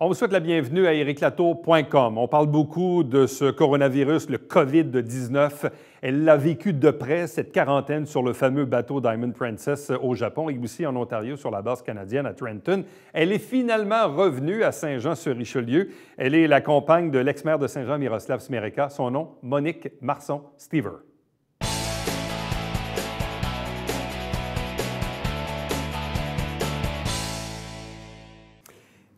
On vous souhaite la bienvenue à ericlatour.com. On parle beaucoup de ce coronavirus, le COVID-19. Elle l'a vécu de près, cette quarantaine sur le fameux bateau Diamond Princess au Japon et aussi en Ontario sur la base canadienne à Trenton. Elle est finalement revenue à Saint-Jean-sur-Richelieu. Elle est la compagne de l'ex-maire de Saint-Jean, Miroslav Smereka. Son nom, Monique Marson-Stever.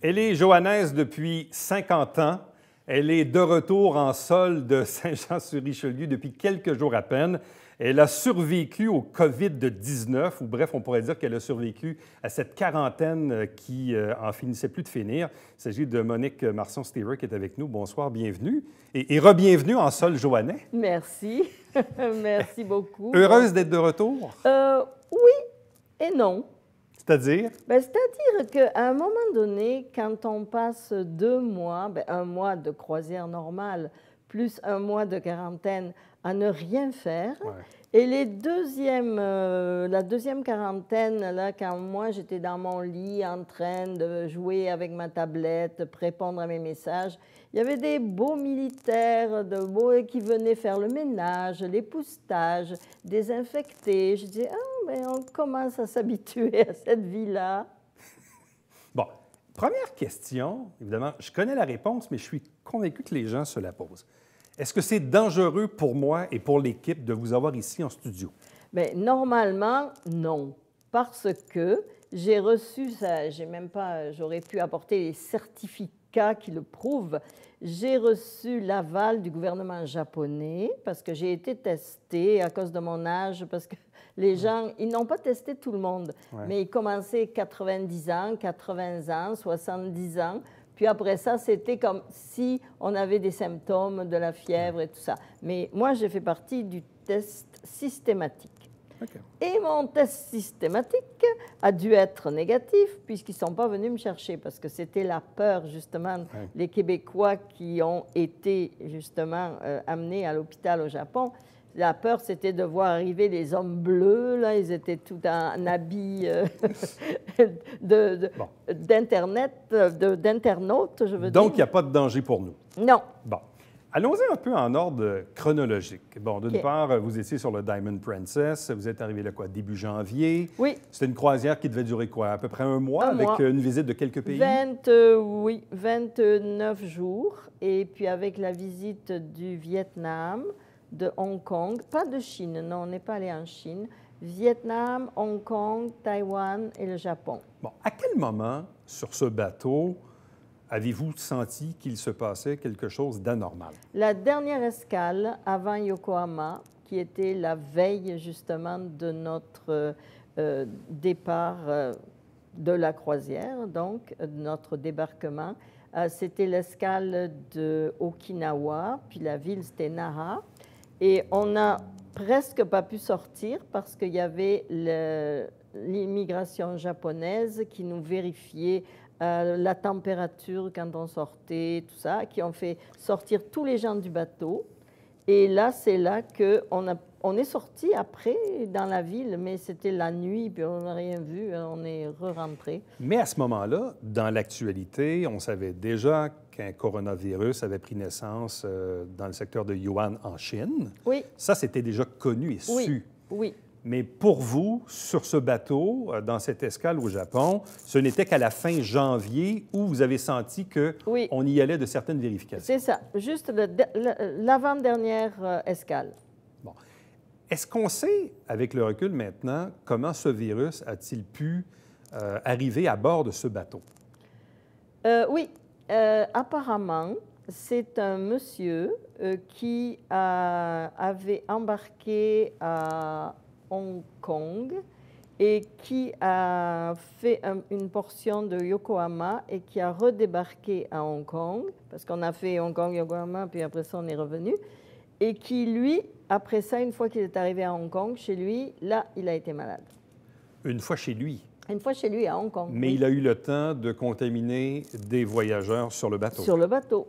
Elle est johannaise depuis 50 ans. Elle est de retour en sol de Saint-Jean-sur-Richelieu depuis quelques jours à peine. Elle a survécu au COVID-19, ou bref, on pourrait dire qu'elle a survécu à cette quarantaine qui en finissait plus de finir. Il s'agit de Monique Marson-Stever qui est avec nous. Bonsoir, bienvenue. Et re-bienvenue en sol joannais. Merci. Merci beaucoup. Heureuse d'être de retour? Oui et non. C'est-à-dire? C'est-à-dire qu'à un moment donné, quand on passe 2 mois, un mois de croisière normale, plus un mois de quarantaine à ne rien faire, et la deuxième quarantaine, là, quand moi j'étais dans mon lit en train de jouer avec ma tablette, répondre à mes messages, il y avait des beaux militaires qui venaient faire le ménage, l'époussetage, désinfecter. Je disais, on commence à s'habituer à cette vie-là. Bon, première question, évidemment, je connais la réponse, mais je suis convaincu que les gens se la posent. Est-ce que c'est dangereux pour moi et pour l'équipe de vous avoir ici en studio? Bien, normalement, non, parce que j'ai reçu ça, j'aurais pu apporter les certificats qui le prouvent. J'ai reçu l'aval du gouvernement japonais parce que j'ai été testée à cause de mon âge, parce que les gens, ils n'ont pas testé tout le monde, mais ils commençaient 90 ans, 80 ans, 70 ans. Puis après ça, c'était comme si on avait des symptômes de la fièvre et tout ça. Mais moi, j'ai fait partie du test systématique. Okay. Et mon test systématique a dû être négatif puisqu'ils ne sont pas venus me chercher parce que c'était la peur, justement, les Québécois qui ont été, justement, amenés à l'hôpital au Japon. La peur, c'était de voir arriver les hommes bleus, là, ils étaient tout en habits d'internautes, je veux dire. Donc, il n'y a pas de danger pour nous? Non. Bon. Allons-y un peu en ordre chronologique. Bon, d'une part, vous étiez sur le Diamond Princess, vous êtes arrivé là, quoi, début janvier? Oui. C'était une croisière qui devait durer quoi, à peu près un mois, avec une visite de quelques pays? 29 jours, et puis avec la visite du Vietnam, de Hong Kong, pas de Chine, non, on n'est pas allé en Chine, Vietnam, Hong Kong, Taïwan et le Japon. Bon, à quel moment, sur ce bateau, avez-vous senti qu'il se passait quelque chose d'anormal? La dernière escale avant Yokohama, qui était la veille justement de notre départ de la croisière, donc notre débarquement, c'était l'escale de Okinawa, puis la ville c'était Naha. Et on n'a presque pas pu sortir parce qu'il y avait l'immigration japonaise qui nous vérifiait la température quand on sortait, tout ça, qui ont fait sortir tous les gens du bateau. Et là, c'est là qu'on est sorti après dans la ville, mais c'était la nuit, puis on n'a rien vu, on est re-rentré. Mais à ce moment-là, dans l'actualité, on savait déjà qu'un coronavirus avait pris naissance dans le secteur de Yuan en Chine. Oui. Ça, c'était déjà connu et su. Oui. Mais pour vous, sur ce bateau, dans cette escale au Japon, ce n'était qu'à la fin janvier où vous avez senti qu'on y allait de certaines vérifications. C'est ça, juste l'avant-dernière escale. Bon. Est-ce qu'on sait, avec le recul maintenant, comment ce virus a-t-il pu arriver à bord de ce bateau? Oui. Apparemment, c'est un monsieur qui avait embarqué à Hong Kong et qui a fait une portion de Yokohama et qui a redébarqué à Hong Kong, parce qu'on a fait Hong Kong, Yokohama, puis après ça, on est revenu, et qui, lui, après ça, une fois qu'il est arrivé à Hong Kong, chez lui, là, il a été malade. Une fois chez lui? Une fois chez lui, à Hong Kong. Mais il a eu le temps de contaminer des voyageurs sur le bateau. Sur le bateau.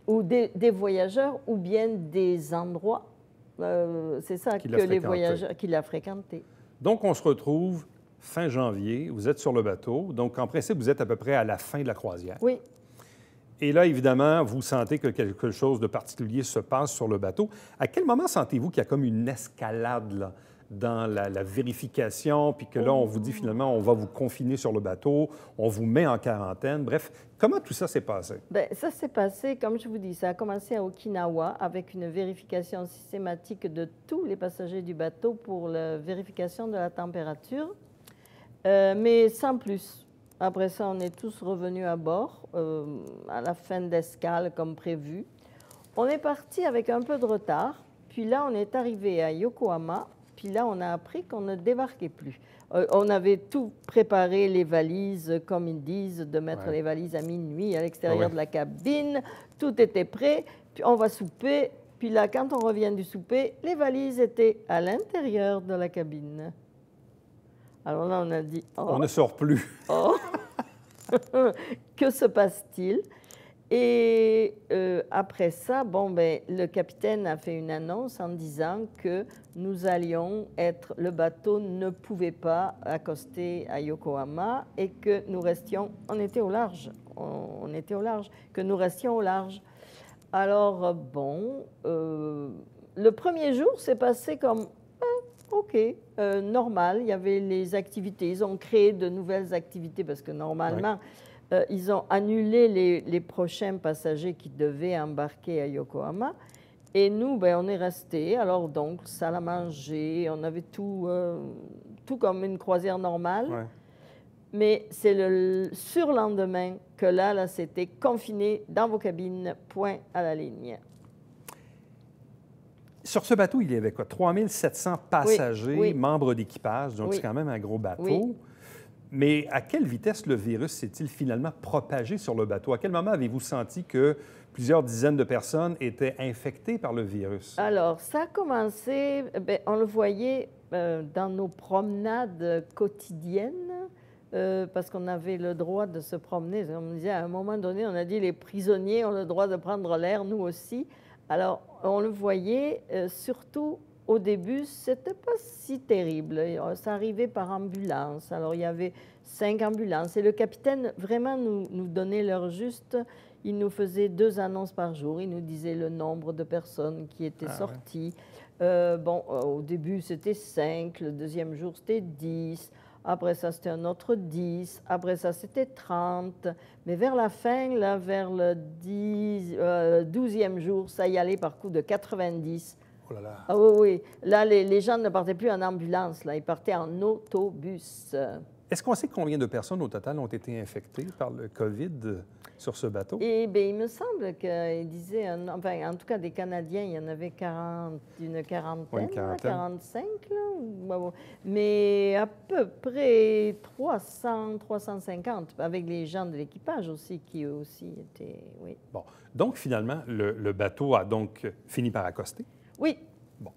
Ou des voyageurs ou bien des endroits. C'est ça que les voyageurs qu'il a fréquenté. Donc, on se retrouve fin janvier, vous êtes sur le bateau. Donc, en principe, vous êtes à peu près à la fin de la croisière. Oui. Et là, évidemment, vous sentez que quelque chose de particulier se passe sur le bateau. À quel moment sentez-vous qu'il y a comme une escalade là, dans la vérification, puis que là, on vous dit finalement, on va vous confiner sur le bateau, on vous met en quarantaine. Bref, comment tout ça s'est passé? Bien, ça s'est passé, comme je vous dis, ça a commencé à Okinawa avec une vérification systématique de tous les passagers du bateau pour la vérification de la température, mais sans plus. Après ça, on est tous revenus à bord à la fin d'escale comme prévu. On est parti avec un peu de retard, puis là, on est arrivé à Yokohama, puis là, on a appris qu'on ne débarquait plus. On avait tout préparé, les valises, comme ils disent, de mettre les valises à minuit à l'extérieur de la cabine. Tout était prêt, puis on va souper. Puis là, quand on revient du souper, les valises étaient à l'intérieur de la cabine. Alors là, on a dit... Oh, on ne sort plus. Oh. Que se passe-t-il? Et après ça, bon, ben, le capitaine a fait une annonce en disant que nous allions être, le bateau ne pouvait pas accoster à Yokohama et que nous restions, on était au large, que nous restions au large. Alors, bon, le premier jour s'est passé comme, OK, normal, il y avait les activités, ils ont créé de nouvelles activités parce que normalement... ils ont annulé les prochains passagers qui devaient embarquer à Yokohama. Et nous, ben, on est restés. Alors donc, salle à manger, on avait tout, tout comme une croisière normale. Ouais. Mais c'est le surlendemain que là, c'était confiné dans vos cabines, point à la ligne. Sur ce bateau, il y avait quoi? 3700 passagers, membres d'équipage, donc c'est quand même un gros bateau. Oui. Mais à quelle vitesse le virus s'est-il finalement propagé sur le bateau? À quel moment avez-vous senti que plusieurs dizaines de personnes étaient infectées par le virus? Alors, ça a commencé, bien, on le voyait dans nos promenades quotidiennes, parce qu'on avait le droit de se promener. On me disait, à un moment donné, on a dit, les prisonniers ont le droit de prendre l'air, nous aussi. Alors, on le voyait surtout... Au début, c'était pas si terrible. Ça arrivait par ambulance. Alors, il y avait 5 ambulances. Et le capitaine, vraiment, nous donnait l'heure juste. Il nous faisait 2 annonces par jour. Il nous disait le nombre de personnes qui étaient sorties. Bon, au début, c'était 5. Le deuxième jour, c'était 10. Après ça, c'était un autre 10. Après ça, c'était 30. Mais vers la fin, là, vers le 12e jour, ça y allait par coup de 90. Oh là là. Ah oui, oui. Là, les gens ne partaient plus en ambulance, là. Ils partaient en autobus. Est-ce qu'on sait combien de personnes au total ont été infectées par le COVID sur ce bateau? Eh bien, il me semble qu'il disait, enfin, en tout cas, des Canadiens, il y en avait une quarantaine, 45, là. Mais à peu près 300, 350, avec les gens de l'équipage aussi, qui eux aussi étaient, oui. Bon, donc finalement, le bateau a donc fini par accoster? Oui. Bon.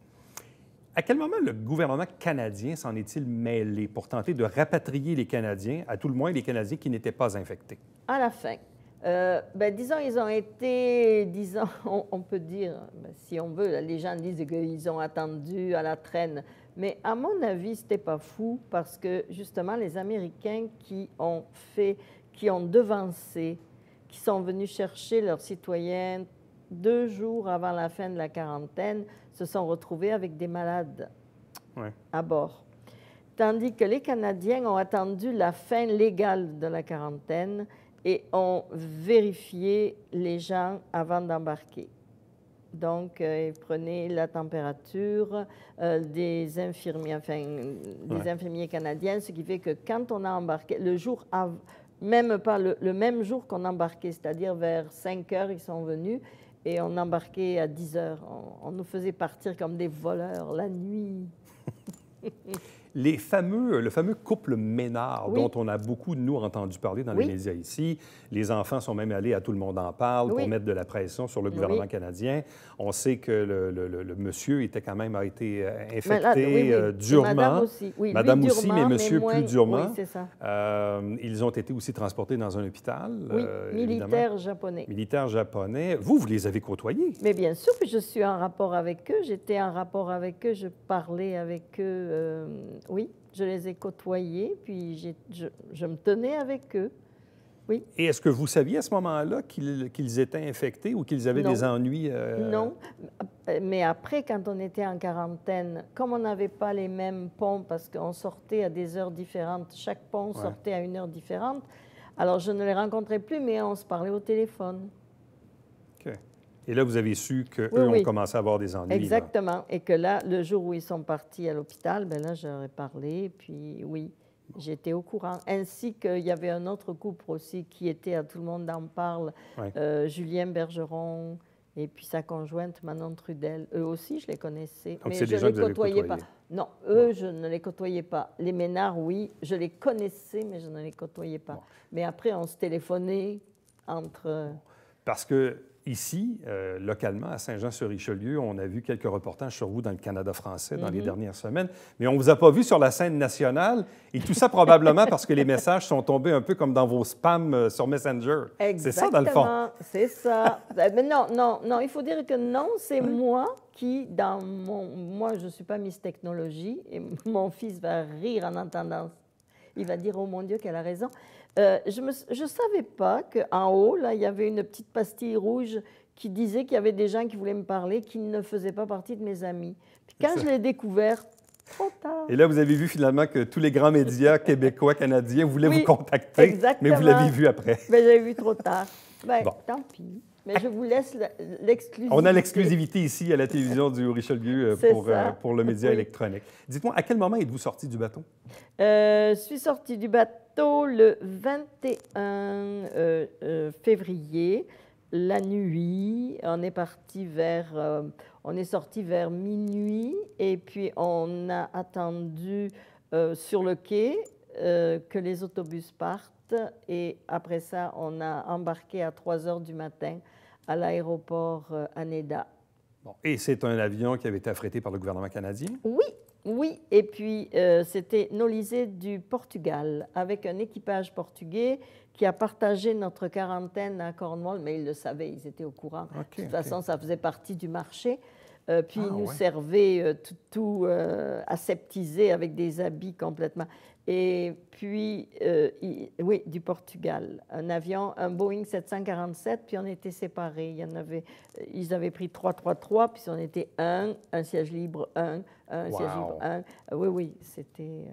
À quel moment le gouvernement canadien s'en est-il mêlé pour tenter de rapatrier les Canadiens, à tout le moins les Canadiens qui n'étaient pas infectés? À la fin. Ben, disons, ils ont été, disons, on peut dire, ben, si on veut, les gens disent qu'ils ont attendu à la traîne. Mais à mon avis, ce n'était pas fou parce que, justement, les Américains qui ont devancé, qui sont venus chercher leurs citoyens 2 jours avant la fin de la quarantaine, se sont retrouvés avec des malades à bord. Tandis que les Canadiens ont attendu la fin légale de la quarantaine et ont vérifié les gens avant d'embarquer. Donc, ils prenaient la température des infirmiers, des infirmiers canadiens, ce qui fait que quand on a embarqué, le jour avant, même pas le même jour qu'on embarquait, c'est-à-dire vers 5 heures, ils sont venus, et on embarquait à 10 heures. On nous faisait partir comme des voleurs la nuit. Le fameux couple Ménard, dont on a beaucoup, nous, entendu parler dans les médias ici. Les enfants sont même allés à Tout le monde en parle pour mettre de la pression sur le gouvernement canadien. On sait que le monsieur a été infecté durement. Madame aussi. Oui, Madame lui, aussi, durement, mais monsieur plus durement. Oui, c'est ça. Ils ont été aussi transportés dans un hôpital. Oui, militaire japonais. Militaire japonais. Vous les avez côtoyés? Mais bien sûr, puis je suis en rapport avec eux. J'étais en rapport avec eux, je parlais avec eux. Oui, je les ai côtoyés, puis je me tenais avec eux. Oui. Et est-ce que vous saviez à ce moment-là qu'ils étaient infectés ou qu'ils avaient Non. des ennuis? Non, mais après, quand on était en quarantaine, comme on n'avait pas les mêmes ponts, parce qu'on sortait à des heures différentes, chaque pont sortait à une heure différente, alors je ne les rencontrais plus, mais on se parlait au téléphone. OK. Et là, vous avez su qu'eux Oui. ont commencé à avoir des ennuis. Exactement. Là. Et que là, le jour où ils sont partis à l'hôpital, ben là, j'aurais parlé, puis oui, j'étais au courant. Ainsi qu'il y avait un autre couple aussi qui était, à Tout le monde en parle, Julien Bergeron et puis sa conjointe Manon Trudel. Eux aussi, je les connaissais, donc, mais c'est je des ne gens les que vous avez côtoyais pas. côtoyés. Non, eux, je ne les côtoyais pas. Les Ménard, oui, je les connaissais, mais je ne les côtoyais pas. Mais après, on se téléphonait entre... Parce que ici, localement, à Saint-Jean-sur-Richelieu, on a vu quelques reportages sur vous dans le Canada français dans les dernières semaines, mais on ne vous a pas vu sur la scène nationale, et tout ça probablement parce que les messages sont tombés un peu comme dans vos spams sur Messenger. C'est ça, dans le fond? Exactement, c'est ça. Mais non, il faut dire que non, c'est moi qui, dans mon... Moi, je ne suis pas Miss Technologie, et mon fils va rire en entendant. Il va dire, oh mon Dieu, qu'elle a raison. Je ne savais pas qu'en haut, là, il y avait une petite pastille rouge qui disait qu'il y avait des gens qui voulaient me parler qui ne faisaient pas partie de mes amis. Puis quand je l'ai découvert, trop tard. Et là, vous avez vu finalement que tous les grands médias québécois, canadiens voulaient vous contacter, exactement. mais vous l'avez vu après. Mais j'ai vu trop tard. Ben, tant pis. Mais je vous laisse l'exclusivité. On a l'exclusivité ici à la télévision du Richelieu pour le média électronique. Dites-moi, à quel moment êtes-vous sorti du bateau? Je suis sortie du bateau le 21 février, la nuit. On est parti on est sorti vers minuit et puis on a attendu sur le quai que les autobus partent et après ça, on a embarqué à 3 heures du matin à l'aéroport Haneda. Bon. Et c'est un avion qui avait été affrété par le gouvernement canadien? Oui, et puis c'était Nolizé du Portugal, avec un équipage portugais qui a partagé notre quarantaine à Cornwall, mais ils le savaient, ils étaient au courant. De toute façon, ça faisait partie du marché. Puis ils nous servaient tout aseptisé avec des habits complètement. Et puis, oui, du Portugal, un avion, un Boeing 747, puis on était séparés. Ils avaient pris 333, puis on était un siège libre, un siège libre, un. Oui, c'était...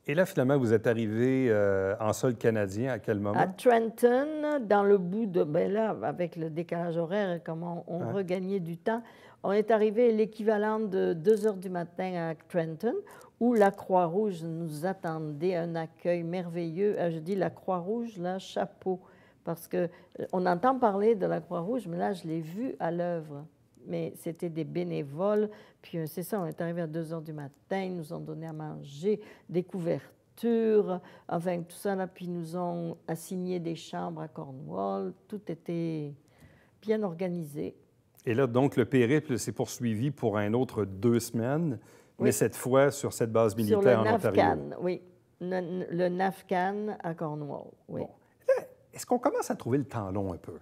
Et là, finalement, vous êtes arrivé en sol canadien à quel moment? À Trenton, dans le bout de... Ben là, avec le décalage horaire, comment on regagnait du temps, on est arrivé l'équivalent de 2 heures du matin à Trenton, où la Croix-Rouge nous attendait, un accueil merveilleux. Je dis la Croix-Rouge, là, chapeau, parce qu'on entend parler de la Croix-Rouge, mais là, je l'ai vue à l'œuvre. Mais c'était des bénévoles. Puis c'est ça, on est arrivé à 2 heures du matin, ils nous ont donné à manger, des couvertures, enfin tout ça, là, puis ils nous ont assigné des chambres à Cornwall. Tout était bien organisé. Et là, donc, le périple s'est poursuivi pour un autre 2 semaines, mais cette fois sur cette base militaire en Ontario. Sur le NAFCAN, oui. Le NAFCAN à Cornwall, oui. Bon. Là, est-ce qu'on commence à trouver le temps long un peu?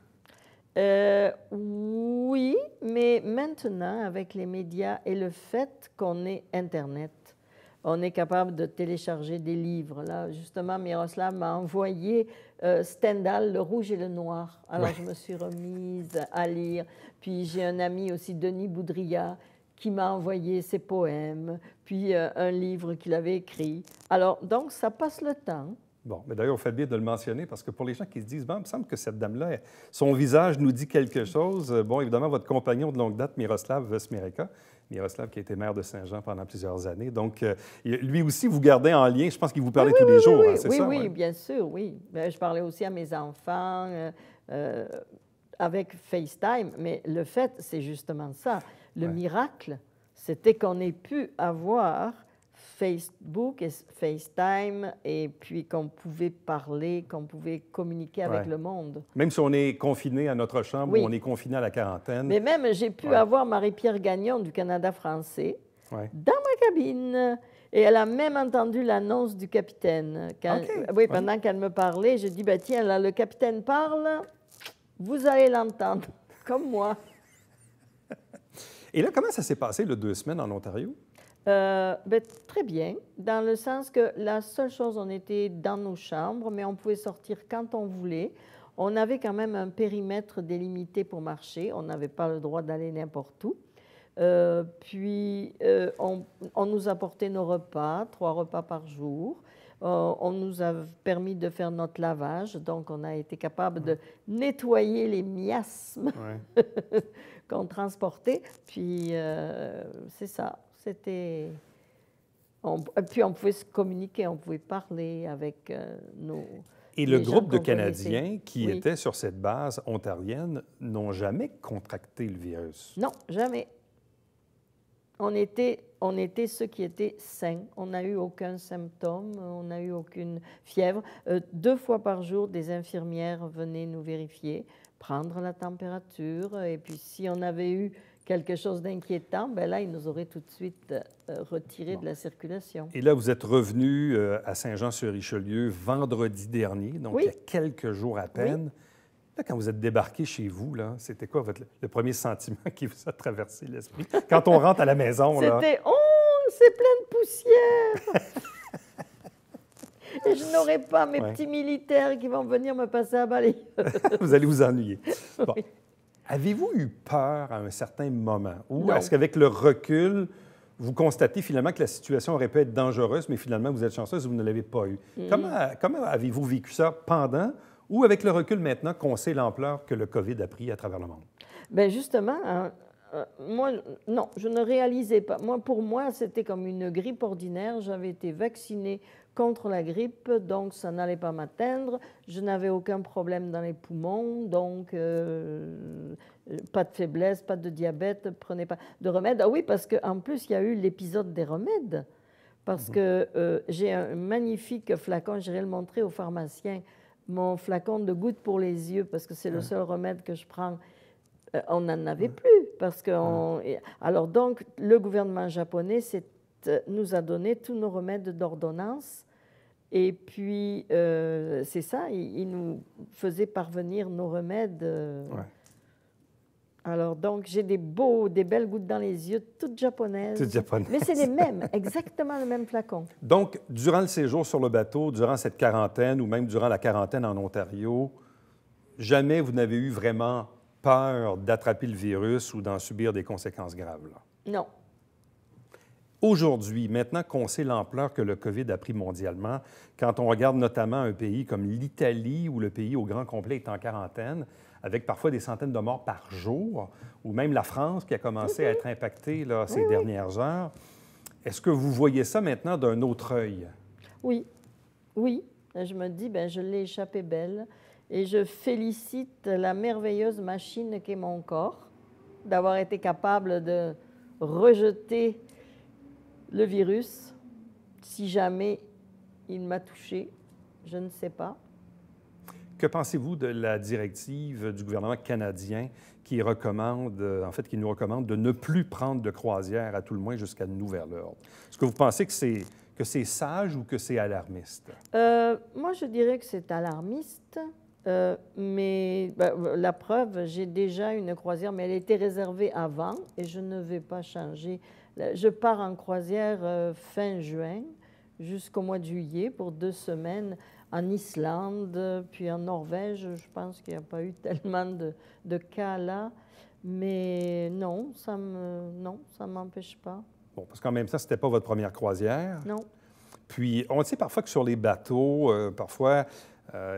Oui, mais maintenant, avec les médias et le fait qu'on ait Internet, on est capable de télécharger des livres. Là, justement, Miroslav m'a envoyé Stendhal, Le Rouge et le Noir. Alors, je me suis remise à lire. Puis, j'ai un ami aussi, Denis Boudria, qui m'a envoyé ses poèmes, puis un livre qu'il avait écrit. Alors, donc, ça passe le temps. Bon, mais d'ailleurs, vous faites bien de le mentionner parce que pour les gens qui se disent, bon, il me semble que cette dame-là, son visage nous dit quelque chose. Bon, évidemment, votre compagnon de longue date, Miroslav Smereka, Miroslav qui a été maire de Saint-Jean pendant plusieurs années. Donc, lui aussi, vous gardez en lien. Je pense qu'il vous parlait tous les jours, hein, c'est ça? Oui, bien sûr, oui. Je parlais aussi à mes enfants avec FaceTime, mais le fait, c'est justement ça. Le miracle, c'était qu'on ait pu avoir Facebook et FaceTime, et puis qu'on pouvait parler, qu'on pouvait communiquer avec le monde. Même si on est confiné à notre chambre ou on est confiné à la quarantaine. Mais même, j'ai pu avoir Marie-Pierre Gagnon du Canada français dans ma cabine. Et elle a même entendu l'annonce du capitaine. Pendant qu'elle me parlait, j'ai dit, tiens, là, le capitaine parle, vous allez l'entendre, comme moi. Et là, comment ça s'est passé, le 2 semaines en Ontario? Très bien, dans le sens que la seule chose, on était dans nos chambres, mais on pouvait sortir quand on voulait. On avait quand même un périmètre délimité pour marcher. On n'avait pas le droit d'aller n'importe où. On nous apportait nos repas, 3 repas par jour. On nous a permis de faire notre lavage, donc on a été capable de nettoyer les miasmes qu'on transportait. Puis c'est ça, c'était... Puis on pouvait se communiquer, on pouvait parler avec nos... Et le groupe de Canadiens qui étaient sur cette base ontarienne n'ont jamais contracté le virus? Non, jamais. On était ceux qui étaient sains. On n'a eu aucun symptôme, on n'a eu aucune fièvre. 2 fois par jour, des infirmières venaient nous vérifier, prendre la température. Et puis, si on avait eu quelque chose d'inquiétant, bien là, ils nous auraient tout de suite retirés de la circulation. Et là, vous êtes revenu à Saint-Jean-sur-Richelieu vendredi dernier, donc il y a quelques jours à peine. Oui. Là, quand vous êtes débarqué chez vous, c'était quoi le premier sentiment qui vous a traversé l'esprit? Quand on rentre à la maison, c'était « Oh, c'est plein de poussière! » Et je n'aurai pas mes petits militaires qui vont venir me passer à balayer. Vous allez vous ennuyer. Bon. Oui. Avez-vous eu peur à un certain moment? Ou est-ce qu'avec le recul, vous constatez finalement que la situation aurait pu être dangereuse, mais finalement, vous êtes chanceuse, vous ne l'avez pas eu? Comment avez-vous vécu ça pendant ou avec le recul maintenant qu'on sait l'ampleur que le COVID a pris à travers le monde? Bien justement, moi, non, je ne réalisais pas. Pour moi, c'était comme une grippe ordinaire. J'avais été vaccinée contre la grippe, donc ça n'allait pas m'atteindre. Je n'avais aucun problème dans les poumons, donc pas de faiblesse, pas de diabète, prenez pas de remèdes. Ah oui, parce qu'en plus, il y a eu l'épisode des remèdes, parce que j'ai un magnifique flacon, j'irai le montrer au pharmacien, mon flacon de gouttes pour les yeux, parce que c'est le seul remède que je prends. On n'en avait plus, parce que... Alors donc, le gouvernement japonais nous a donné tous nos remèdes d'ordonnance, et puis c'est ça, il nous faisait parvenir nos remèdes. Alors donc, j'ai des belles gouttes dans les yeux, toutes japonaises. Toutes japonaises. Mais c'est les mêmes, exactement le même flacon. Donc, durant le séjour sur le bateau, durant cette quarantaine, ou même durant la quarantaine en Ontario, jamais vous n'avez eu vraiment peur d'attraper le virus ou d'en subir des conséquences graves? Là. Non. Aujourd'hui, maintenant qu'on sait l'ampleur que le COVID a pris mondialement, quand on regarde notamment un pays comme l'Italie, où le pays au grand complet est en quarantaine, avec parfois des centaines de morts par jour, ou même la France qui a commencé à être impactée là, ces dernières heures, est-ce que vous voyez ça maintenant d'un autre œil? Oui, oui. Je me dis, je l'ai échappé belle. Et je félicite la merveilleuse machine qu'est mon corps d'avoir été capable de rejeter le virus. Si jamais il m'a touché, je ne sais pas. Que pensez-vous de la directive du gouvernement canadien qui nous recommande de ne plus prendre de croisière, à tout le moins jusqu'à nouvel ordre? Est-ce que vous pensez que c'est sage ou que c'est alarmiste? Moi, je dirais que c'est alarmiste. Mais la preuve, j'ai déjà une croisière, mais elle était réservée avant et je ne vais pas changer. Je pars en croisière fin juin jusqu'au mois de juillet pour 2 semaines en Islande, puis en Norvège. Je pense qu'il n'y a pas eu tellement de cas là. Mais non, ça ne m'empêche pas. Bon, parce qu'en même temps, ce n'était pas votre première croisière. Non. Puis, on sait parfois que sur les bateaux,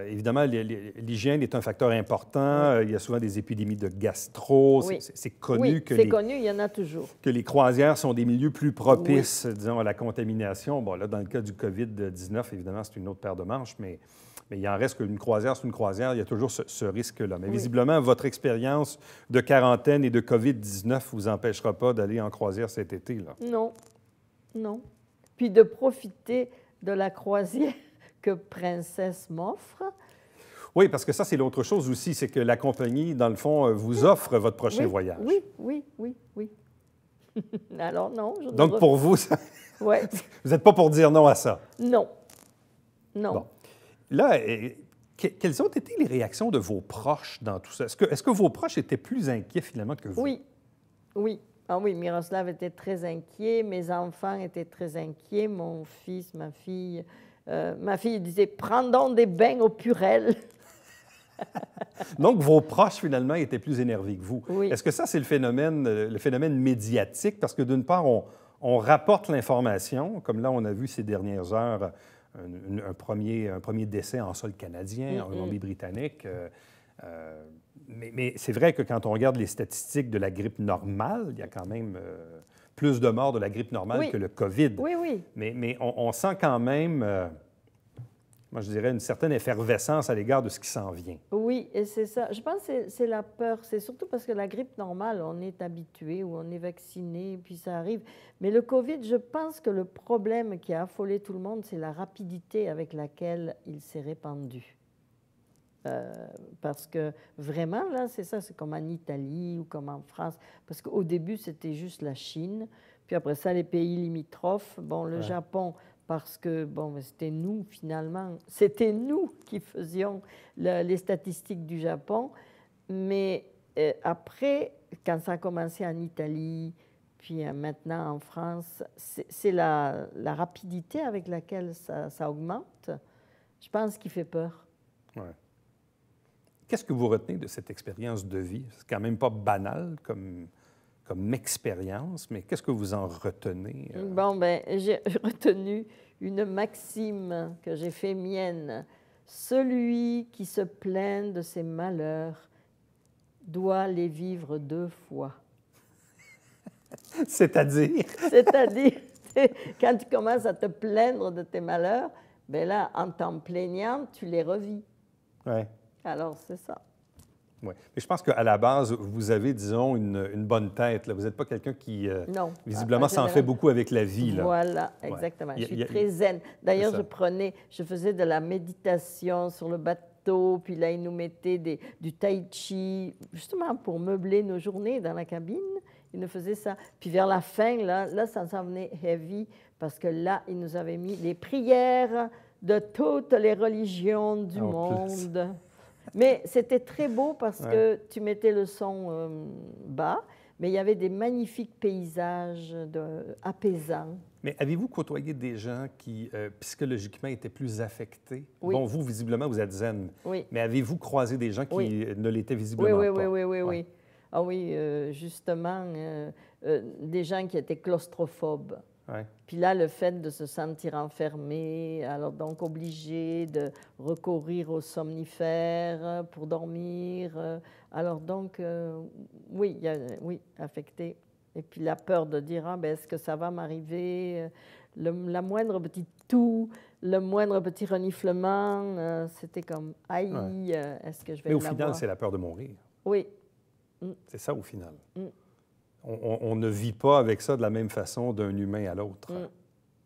évidemment, l'hygiène est un facteur important. Il y a souvent des épidémies de gastro. C'est connu connu, il y en a toujours. Que les croisières sont des milieux plus propices, disons, à la contamination. Bon, là, dans le cas du COVID-19, évidemment, c'est une autre paire de manches, mais il en reste qu'une croisière, c'est une croisière. Il y a toujours ce risque-là. Mais visiblement, votre expérience de quarantaine et de COVID-19 ne vous empêchera pas d'aller en croisière cet été, là. Non, non. Puis de profiter de la croisière que Princesse m'offre. Oui, parce que ça, c'est l'autre chose aussi, c'est que la compagnie, dans le fond, vous offre votre prochain voyage. Oui. Alors non. Donc, pour vous, vous n'êtes pas pour dire non à ça? Non. Bon. Là, quelles ont été les réactions de vos proches dans tout ça? Est-ce que vos proches étaient plus inquiets, finalement, que vous? Oui. Ah oui, Miroslav était très inquiet, mes enfants étaient très inquiets, mon fils, ma fille. Ma fille disait « Prends donc des bains au Purel ». Donc, vos proches, finalement, étaient plus énervés que vous. Oui. Est-ce que ça, c'est le phénomène médiatique? Parce que d'une part, on rapporte l'information, comme là, on a vu ces dernières heures un premier décès en sol canadien, en Colombie-Britannique. Mais c'est vrai que quand on regarde les statistiques de la grippe normale, il y a quand même plus de morts de la grippe normale que le COVID. Oui, oui. Mais on sent quand même, moi je dirais, une certaine effervescence à l'égard de ce qui s'en vient. Oui, et c'est ça. Je pense que c'est la peur. C'est surtout parce que la grippe normale, on est habitué ou on est vacciné, puis ça arrive. Mais le COVID, je pense que le problème qui a affolé tout le monde, c'est la rapidité avec laquelle il s'est répandu. Parce que vraiment, là, c'est ça, c'est comme en Italie ou comme en France. Parce qu'au début, c'était juste la Chine. Puis après ça, les pays limitrophes. Bon, le Japon, parce que, bon, c'était nous, finalement. C'était nous qui faisions les statistiques du Japon. Mais après, quand ça a commencé en Italie, puis maintenant en France, c'est la rapidité avec laquelle ça augmente, je pense, qui fait peur. Ouais. Qu'est-ce que vous retenez de cette expérience de vie? C'est quand même pas banal comme expérience, mais qu'est-ce que vous en retenez? Bon, bien, j'ai retenu une maxime que j'ai fait mienne. Celui qui se plaint de ses malheurs doit les vivre 2 fois. C'est-à-dire? C'est-à-dire, quand tu commences à te plaindre de tes malheurs, bien là, en t'en plaignant, tu les revis. Oui. Alors, c'est ça. Oui. Mais je pense qu'à la base, vous avez, disons, une bonne tête. Là. Vous n'êtes pas quelqu'un qui, non, visiblement, s'en fait beaucoup avec la vie. Là. Voilà, exactement. Je suis très zen. D'ailleurs, je faisais de la méditation sur le bateau, puis là, ils nous mettaient du tai chi, justement pour meubler nos journées dans la cabine. Ils nous faisaient ça. Puis vers la fin, là ça s'en venait heavy, parce que là, ils nous avaient mis les prières de toutes les religions du monde. Mais c'était très beau parce que tu mettais le son bas, mais il y avait des magnifiques paysages apaisants. Mais avez-vous côtoyé des gens qui, psychologiquement, étaient plus affectés? Oui. Bon, vous, visiblement, vous êtes zen. Oui. Mais avez-vous croisé des gens qui ne l'étaient visiblement pas? Oui. Ah oui, justement, des gens qui étaient claustrophobes. Ouais. Puis là, le fait de se sentir enfermé, alors donc obligé de recourir aux somnifères pour dormir. Alors donc, oui, affecté. Et puis la peur de dire, ah, ben, est-ce que ça va m'arriver? La moindre petite toux, le moindre petit reniflement, c'était comme, aïe, est-ce que je vais l'avoir? Mais au final, c'est la peur de mourir. Oui. C'est ça, au final. On ne vit pas avec ça de la même façon d'un humain à l'autre.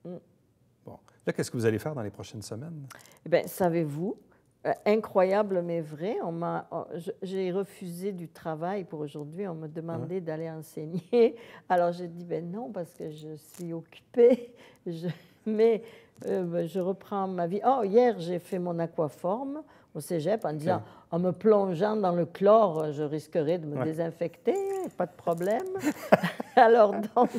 Bon. Là, qu'est-ce que vous allez faire dans les prochaines semaines? Eh bien, savez-vous, incroyable mais vrai, j'ai refusé du travail pour aujourd'hui. On me demandait d'aller enseigner. Alors, j'ai dit, ben non, parce que je suis occupée. Mais je reprends ma vie. Oh, hier, j'ai fait mon aquaforme au cégep en disant, en me plongeant dans le chlore, je risquerais de me désinfecter, pas de problème. Alors, donc,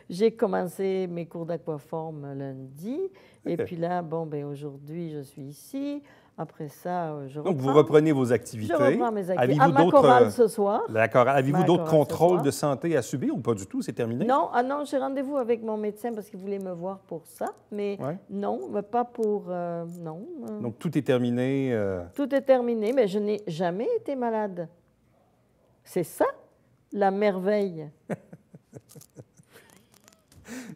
j'ai commencé mes cours d'aquaforme lundi. Et puis là, bon, ben aujourd'hui, je suis ici. Après ça, je reprends. Donc, vous reprenez vos activités. Je reprends mes activités. À ma chorale ce soir. D'accord. Avez-vous d'autres contrôles de santé à subir ou pas du tout? C'est terminé? Non, j'ai rendez-vous avec mon médecin parce qu'il voulait me voir pour ça. Mais non, mais pas pour... non. Donc, tout est terminé? Tout est terminé, mais je n'ai jamais été malade. C'est ça, la merveille.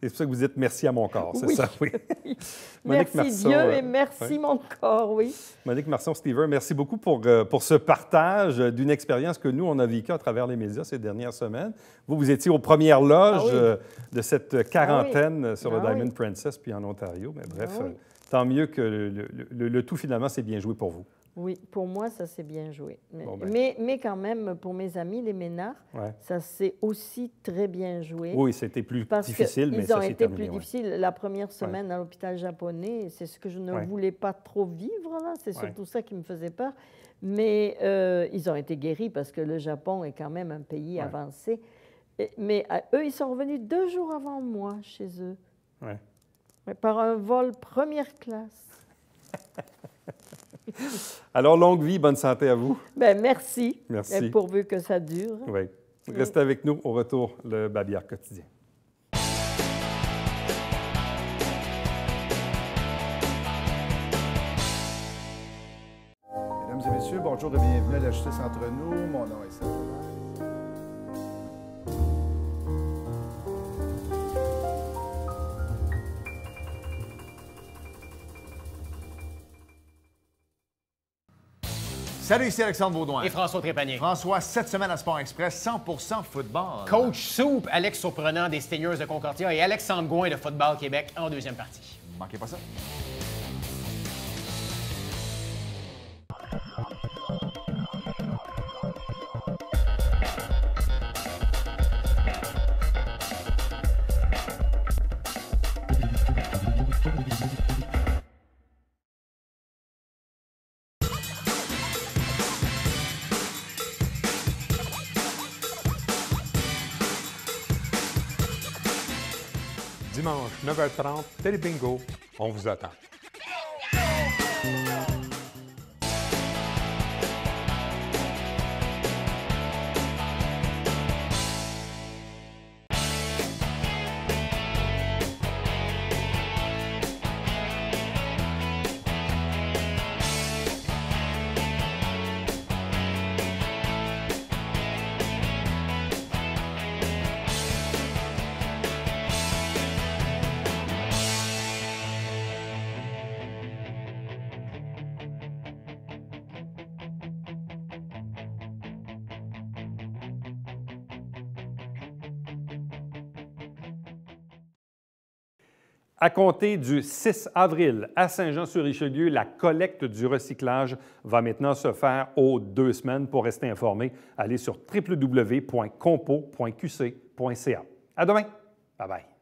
C'est pour ça que vous dites merci à mon corps, c'est ça? Oui. Merci Marson, Dieu et merci mon corps, oui. Monique Marson-Stever, merci beaucoup pour ce partage d'une expérience que nous, on a vécue à travers les médias ces dernières semaines. Vous étiez aux premières loges de cette quarantaine sur le Diamond Princess puis en Ontario. Mais bref, tant mieux que le tout, finalement, s'est bien joué pour vous. Oui, pour moi, ça s'est bien joué. Mais quand même, pour mes amis, les Ménards, ça s'est aussi très bien joué. Oui, c'était plus difficile, mais ça s'est terminé. Ils ont été plus difficiles. La première semaine à l'hôpital japonais, c'est ce que je ne voulais pas trop vivre, là. C'est surtout ça qui me faisait peur. Mais ils ont été guéris parce que le Japon est quand même un pays avancé. Mais eux, ils sont revenus 2 jours avant moi chez eux. Ouais. Mais par un vol première classe. Alors, longue vie, bonne santé à vous. Ben, merci. Merci. Pourvu que ça dure. Oui. Restez avec nous. Au retour, le Babillard quotidien. Mesdames et messieurs, bonjour et bienvenue à la Justice entre nous. Mon nom est Serge. Salut, ici Alexandre Baudouin. Et François Trépanier. François, cette semaine à Sport Express, 100% football. Coach Soup, Alex Surprenant des Stingers de Concordia et Alexandre Gouin de Football Québec en deuxième partie. Manquez pas ça. Dimanche, 9h30, Télé Bingo, on vous attend. À compter du 6 avril à Saint-Jean-sur-Richelieu, la collecte du recyclage va maintenant se faire aux 2 semaines. Pour rester informé, allez sur www.compo.qc.ca. À demain. Bye bye.